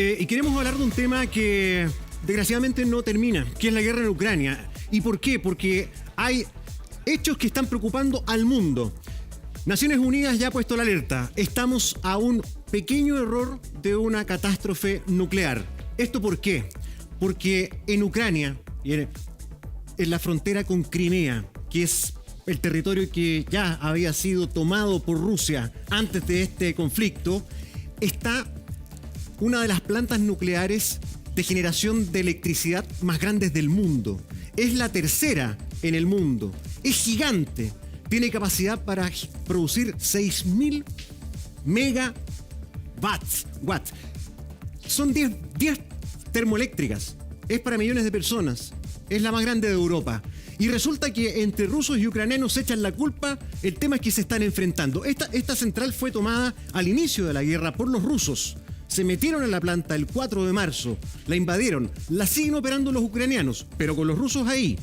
Y queremos hablar de un tema que desgraciadamente no termina, que es la guerra en Ucrania. ¿Y por qué? Porque hay hechos que están preocupando al mundo. Naciones Unidas ya ha puesto la alerta. Estamos a un pequeño error de una catástrofe nuclear. ¿Esto por qué? Porque en Ucrania, y en la frontera con Crimea, que es el territorio que ya había sido tomado por Rusia antes de este conflicto, está una de las plantas nucleares de generación de electricidad más grandes del mundo. Es la tercera en el mundo. Es gigante. Tiene capacidad para producir 6.000 megawatts. Son 10 termoeléctricas. Es para millones de personas. Es la más grande de Europa. Y resulta que entre rusos y ucranianos se echan la culpa. El tema es que se están enfrentando. Esta central fue tomada al inicio de la guerra por los rusos. Se metieron en la planta el 4 de marzo, la invadieron, la siguen operando los ucranianos, pero con los rusos ahí.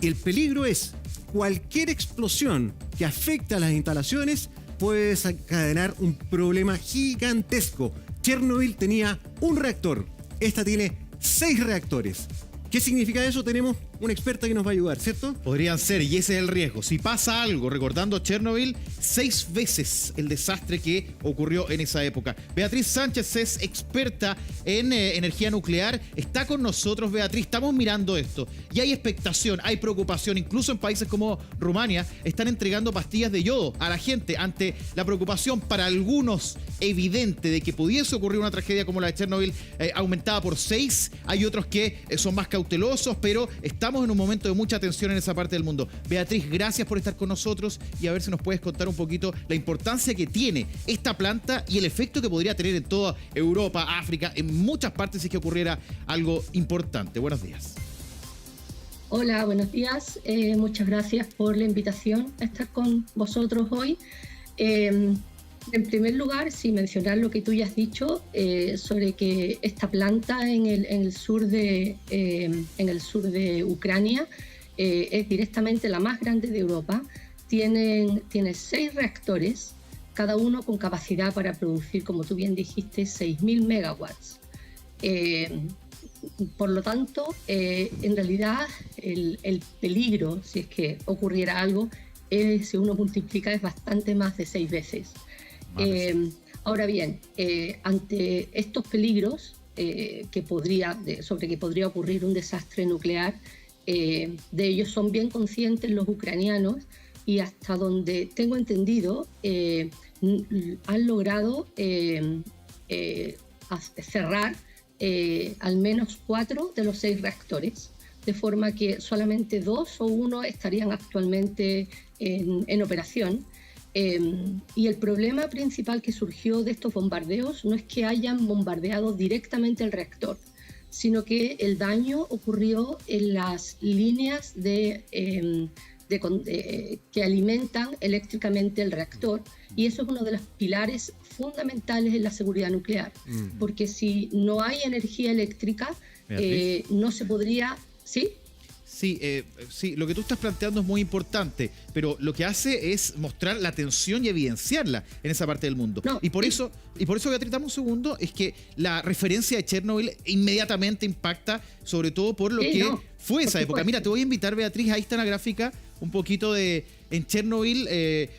El peligro es cualquier explosión que afecte a las instalaciones puede desencadenar un problema gigantesco. Chernobyl tenía un reactor, esta tiene 6 reactores. ¿Qué significa eso? Tenemos una experta que nos va a ayudar, ¿cierto? Podrían ser, y ese es el riesgo. Si pasa algo, recordando Chernobyl, 6 veces el desastre que ocurrió en esa época. Beatriz Sánchez es experta en energía nuclear. Está con nosotros, Beatriz. Estamos mirando esto. Y hay expectación, hay preocupación. Incluso en países como Rumania están entregando pastillas de yodo a la gente ante la preocupación para algunos evidente de que pudiese ocurrir una tragedia como la de Chernobyl aumentada por 6. Hay otros que son más cautelosos, pero estamos en un momento de mucha tensión en esa parte del mundo. Beatriz, gracias por estar con nosotros y a ver si nos puedes contar un poquito la importancia que tiene esta planta y el efecto que podría tener en toda Europa, África, en muchas partes si es que ocurriera algo importante. Buenos días. Hola, buenos días. Muchas gracias por la invitación a estar con vosotros hoy. En primer lugar, sí, mencionar lo que tú ya has dicho sobre que esta planta en el sur de Ucrania es directamente la más grande de Europa. Tiene 6 reactores, cada uno con capacidad para producir, como tú bien dijiste, 6.000 megawatts. Por lo tanto, en realidad el peligro, si es que ocurriera algo, si uno multiplica es bastante más de 6 veces. Ahora bien, ante estos peligros sobre que podría ocurrir un desastre nuclear, de ellos son bien conscientes los ucranianos y hasta donde tengo entendido han logrado cerrar al menos 4 de los 6 reactores, de forma que solamente 2 o 1 estarían actualmente en operación. Y el problema principal que surgió de estos bombardeos no es que hayan bombardeado directamente el reactor, sino que el daño ocurrió en las líneas que alimentan eléctricamente el reactor, y eso es uno de los pilares fundamentales en la seguridad nuclear, porque si no hay energía eléctrica, no se podría... ¿Sí? Sí, lo que tú estás planteando es muy importante, pero lo que hace es mostrar la tensión y evidenciarla en esa parte del mundo. Y por eso, Beatriz, dame un segundo, es que la referencia de Chernobyl inmediatamente impacta, sobre todo por lo que fue esa época. Mira, te voy a invitar, Beatriz, ahí está una gráfica un poquito en Chernobyl,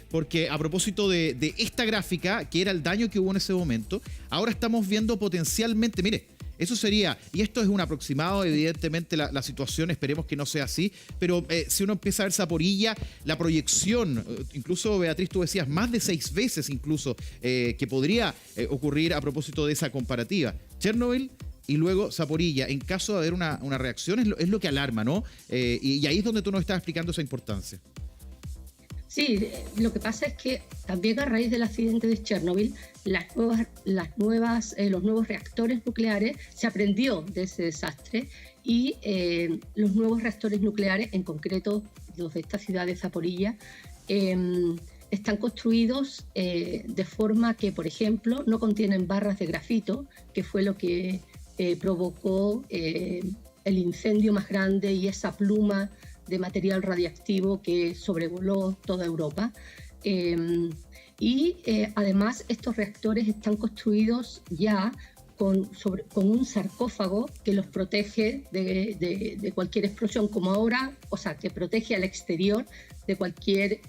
porque a propósito de esta gráfica, que era el daño que hubo en ese momento, ahora estamos viendo potencialmente, mire, eso sería, y esto es un aproximado, evidentemente la situación, esperemos que no sea así, pero si uno empieza a ver Zaporilla, la proyección, incluso Beatriz, tú decías, más de 6 veces incluso, que podría ocurrir a propósito de esa comparativa. Chernobyl y luego Zaporilla, en caso de haber una reacción, es lo que alarma, ¿no? Y ahí es donde tú nos estás explicando esa importancia. Sí, lo que pasa es que también a raíz del accidente de Chernobyl, los nuevos reactores nucleares, se aprendió de ese desastre y los nuevos reactores nucleares, en concreto los de esta ciudad de Zaporilla, están construidos de forma que, por ejemplo, no contienen barras de grafito, que fue lo que provocó el incendio más grande y esa pluma de material radiactivo que sobrevoló toda Europa. Además, estos reactores están construidos ya con un sarcófago que los protege de cualquier explosión, como ahora, o sea, que protege al exterior de cualquier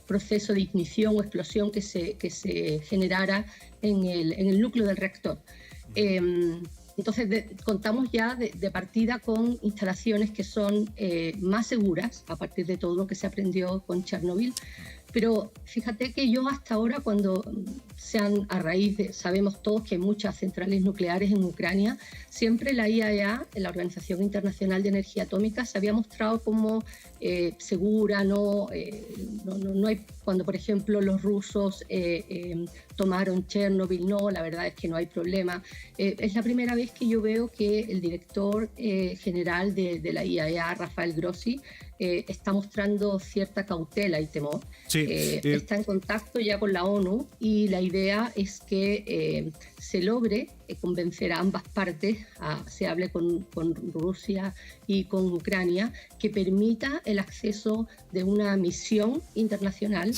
proceso de ignición o explosión que se generara en el núcleo del reactor. Entonces contamos ya de partida con instalaciones que son más seguras a partir de todo lo que se aprendió con Chernobyl. Pero fíjate que yo hasta ahora, cuando sabemos todos que hay muchas centrales nucleares en Ucrania, siempre la IAEA, la Organización Internacional de Energía Atómica, se había mostrado como segura, no hay, cuando por ejemplo los rusos tomaron Chernobyl, no, la verdad es que no hay problema. Es la primera vez que yo veo que el director general de la IAEA, Rafael Grossi, está mostrando cierta cautela y temor. Sí, está en contacto ya con la ONU y la idea es que se logre convencer a ambas partes, se hable con Rusia y con Ucrania, que permita el acceso de una misión internacional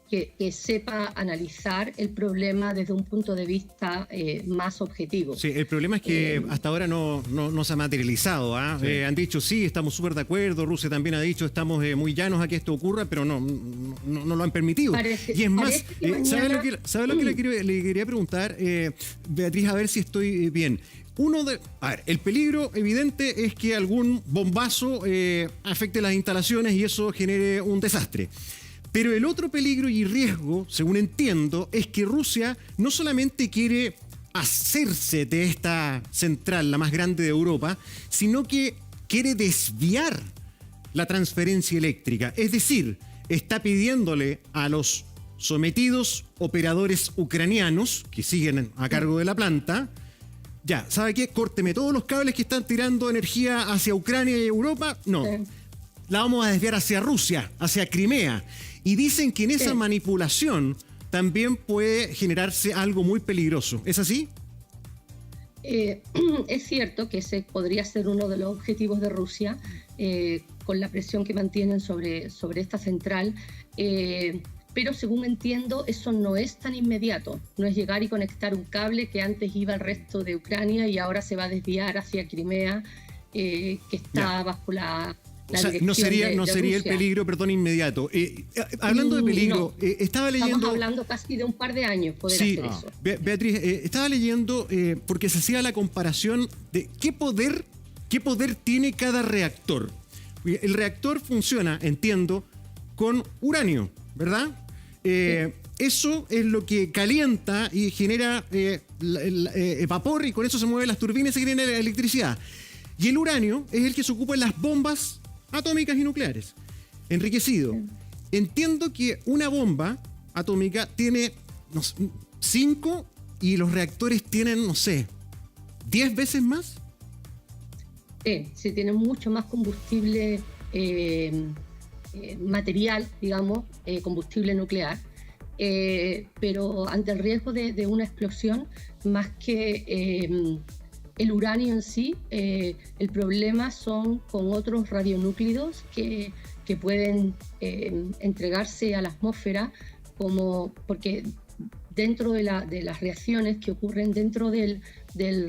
que sepa analizar el problema desde un punto de vista más objetivo. Sí, el problema es que hasta ahora no se ha materializado. Sí. Han dicho, sí, estamos súper de acuerdo, Rusia también ha dicho, estamos muy llanos a que esto ocurra, pero no lo han permitido. Y es más, ¿sabe lo que le quería preguntar, Beatriz, a ver si estoy bien? El peligro evidente es que algún bombazo afecte las instalaciones y eso genere un desastre. Pero el otro peligro y riesgo, según entiendo, es que Rusia no solamente quiere hacerse de esta central, la más grande de Europa, sino que quiere desviar la transferencia eléctrica. Es decir, está pidiéndole a los sometidos operadores ucranianos que siguen a cargo de la planta, ya, ¿sabe qué? Córteme todos los cables que están tirando energía hacia Ucrania y Europa. No, la vamos a desviar hacia Rusia, hacia Crimea. Y dicen que en esa manipulación también puede generarse algo muy peligroso. ¿Es así? Es cierto que ese podría ser uno de los objetivos de Rusia, con la presión que mantienen sobre esta central. Pero según entiendo, eso no es tan inmediato. No es llegar y conectar un cable que antes iba al resto de Ucrania y ahora se va a desviar hacia Crimea, que está bajo la no sería el peligro, perdón, inmediato. Hablando de peligro, estaba leyendo... Estamos hablando casi de un par de años poder hacer eso. Beatriz, estaba leyendo porque se hacía la comparación de qué poder tiene cada reactor. El reactor funciona, entiendo, con uranio, ¿verdad? Eso es lo que calienta y genera vapor, y con eso se mueven las turbinas y se genera electricidad. Y el uranio es el que se ocupa en las bombas atómicas y nucleares, enriquecido. Entiendo que una bomba atómica tiene 5 y los reactores tienen, 10 veces más. Sí, tienen mucho más combustible material, digamos, combustible nuclear, pero ante el riesgo de una explosión, más que el uranio en sí, el problema son con otros radionúclidos que pueden entregarse a la atmósfera, porque dentro de las reacciones que ocurren dentro del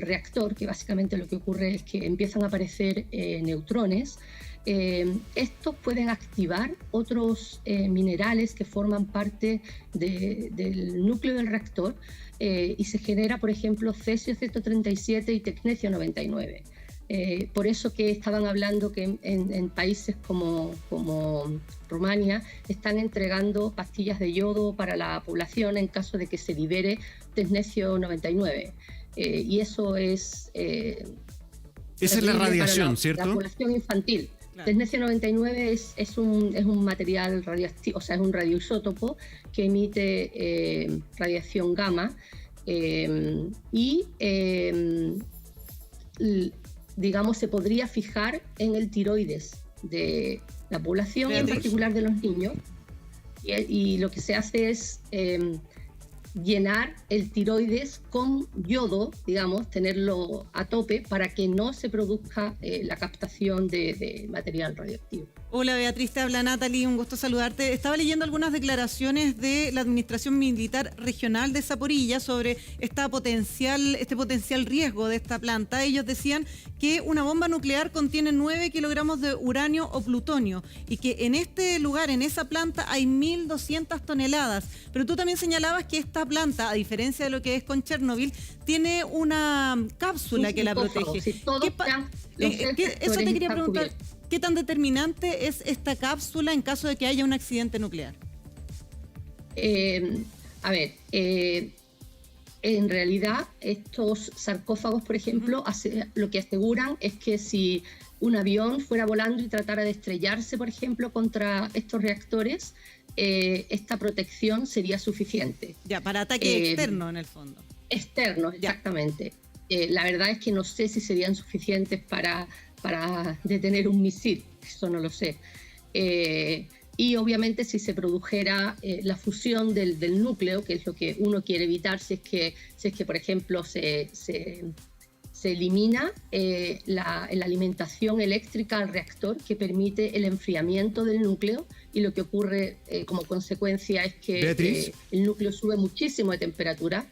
reactor, que básicamente lo que ocurre es que empiezan a aparecer neutrones, estos pueden activar otros minerales que forman parte del núcleo del reactor, y se genera, por ejemplo, cesio-137 y tecnecio-99. Por eso que estaban hablando que en países como Rumania están entregando pastillas de yodo para la población en caso de que se libere tecnecio-99. Y eso es... Esa es la radiación, ¿cierto? La población infantil. Claro. Tecnecio-99 es un material radioactivo, o sea, es un radioisótopo que emite radiación gamma y digamos, se podría fijar en el tiroides de la población, en particular de los niños, y lo que se hace es llenar el tiroides con yodo, digamos, tenerlo a tope para que no se produzca la captación de material radioactivo. Hola Beatriz, te habla Natalie, un gusto saludarte. Estaba leyendo algunas declaraciones de la Administración Militar Regional de Zaporilla sobre este potencial riesgo de esta planta. Ellos decían que una bomba nuclear contiene 9 kilogramos de uranio o plutonio y que en este lugar, en esa planta, hay 1.200 toneladas. Pero tú también señalabas que esta planta, a diferencia de lo que es con Chernobyl, tiene una cápsula que la protege. Sí, eso te quería preguntar. ¿Qué tan determinante es esta cápsula en caso de que haya un accidente nuclear? En realidad estos sarcófagos, por ejemplo, lo que aseguran es que si un avión fuera volando y tratara de estrellarse, por ejemplo, contra estos reactores, esta protección sería suficiente. Ya, para ataque externo en el fondo. Externo, exactamente. La verdad es que no sé si serían suficientes para detener un misil, eso no lo sé. Y obviamente si se produjera la fusión del núcleo, que es lo que uno quiere evitar, si es que por ejemplo, se elimina la alimentación eléctrica al reactor que permite el enfriamiento del núcleo, y lo que ocurre como consecuencia es que el núcleo sube muchísimo de temperatura.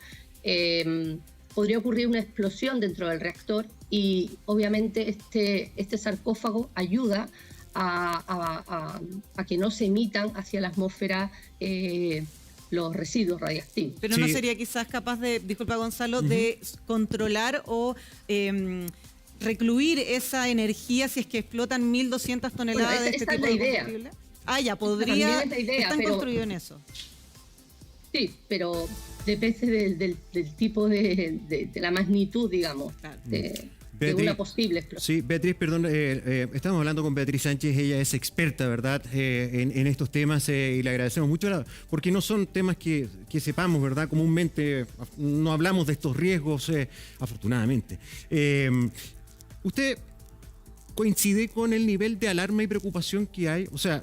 Podría ocurrir una explosión dentro del reactor y obviamente este sarcófago ayuda a que no se emitan hacia la atmósfera los residuos radiactivos. Pero sí. ¿No sería quizás capaz de, disculpa Gonzalo, de controlar o recluir esa energía si es que explotan 1.200 toneladas de este tipo de combustible? Ya, podría. Están construidos en eso. Sí, pero depende del tipo de la magnitud, digamos, claro. de una posible explosión. Sí, Beatriz, perdón, estamos hablando con Beatriz Sánchez, ella es experta, ¿verdad?, en estos temas, y le agradecemos mucho, porque no son temas que sepamos, ¿verdad?, comúnmente no hablamos de estos riesgos, afortunadamente. ¿Usted coincide con el nivel de alarma y preocupación que hay? O sea,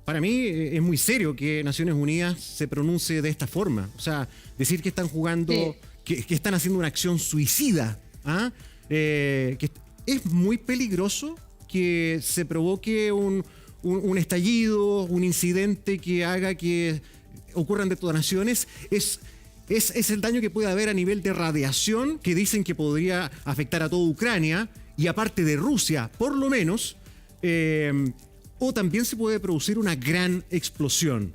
para mí es muy serio que Naciones Unidas se pronuncie de esta forma. O sea, decir que están jugando, que están haciendo una acción suicida. Que es muy peligroso que se provoque un estallido, un incidente que haga que ocurran detonaciones. Es el daño que puede haber a nivel de radiación, que dicen que podría afectar a toda Ucrania, y aparte de Rusia, por lo menos. O también se puede producir una gran explosión.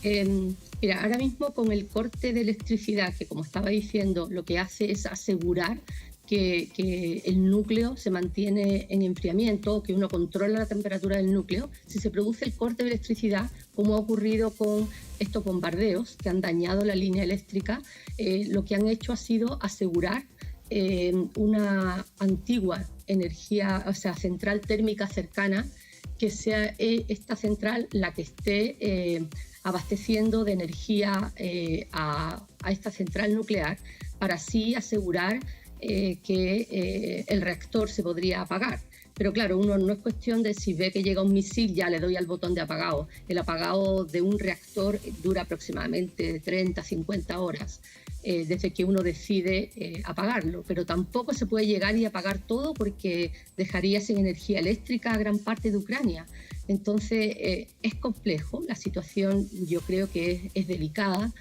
Mira, ahora mismo con el corte de electricidad, que como estaba diciendo, lo que hace es asegurar que el núcleo se mantiene en enfriamiento, que uno controla la temperatura del núcleo. Si se produce el corte de electricidad, como ha ocurrido con estos bombardeos que han dañado la línea eléctrica, lo que han hecho ha sido asegurar una antigua energía, o sea, central térmica cercana, que sea esta central la que esté abasteciendo de energía a esta central nuclear, para así asegurar que el reactor se podría apagar. Pero claro, uno no es cuestión de si ve que llega un misil, ya le doy al botón de apagado. El apagado de un reactor dura aproximadamente 30, 50 horas desde que uno decide apagarlo. Pero tampoco se puede llegar y apagar todo, porque dejaría sin energía eléctrica a gran parte de Ucrania. Entonces es complejo, la situación yo creo que es delicada.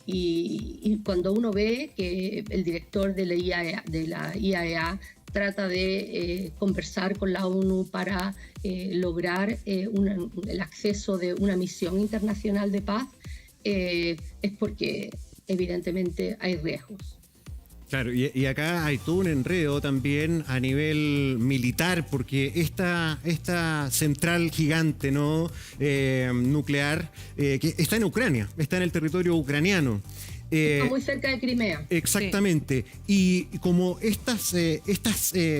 Y cuando uno ve que el director de la IAEA trata de conversar con la ONU para lograr el acceso de una misión internacional de paz, es porque evidentemente hay riesgos. Claro, y acá hay todo un enredo también a nivel militar, porque esta central gigante, ¿no?, nuclear, que está en Ucrania, está en el territorio ucraniano. Está muy cerca de Crimea. Exactamente. Sí. Y como estas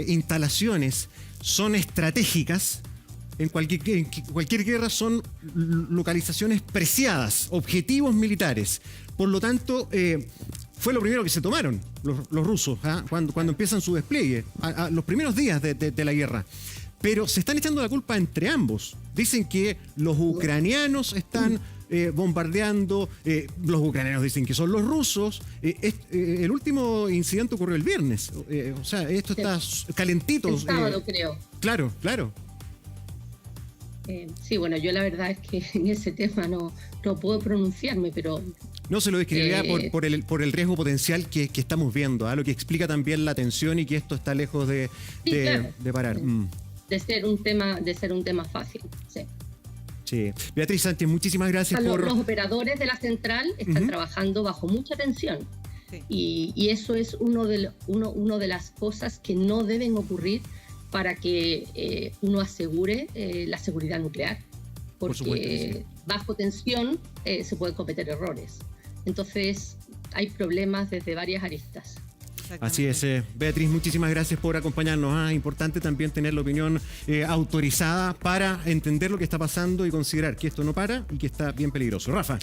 instalaciones son estratégicas, en cualquier guerra son localizaciones preciadas, objetivos militares. Por lo tanto, fue lo primero que se tomaron los rusos, cuando empiezan su despliegue, a los primeros días de la guerra. Pero se están echando la culpa entre ambos. Dicen que los ucranianos están bombardeando. Los ucranianos dicen que son los rusos. El último incidente ocurrió el viernes. O sea, esto está calentito. El sábado, creo. Claro, claro. Sí, bueno, yo la verdad es que en ese tema no puedo pronunciarme, pero... No, se lo describiría por el riesgo potencial que estamos viendo, lo que explica también la tensión y que esto está lejos de parar. De ser un tema fácil, sí. Sí. Beatriz Sánchez, muchísimas gracias por... Los operadores de la central están trabajando bajo mucha tensión. Sí. Y eso es uno de las cosas que no deben ocurrir para que uno asegure la seguridad nuclear. Porque por supuesto, sí. Bajo tensión se pueden cometer errores. Entonces hay problemas desde varias aristas. Así es, Beatriz, muchísimas gracias por acompañarnos. Importante también tener la opinión autorizada para entender lo que está pasando y considerar que esto no para y que está bien peligroso. Rafa.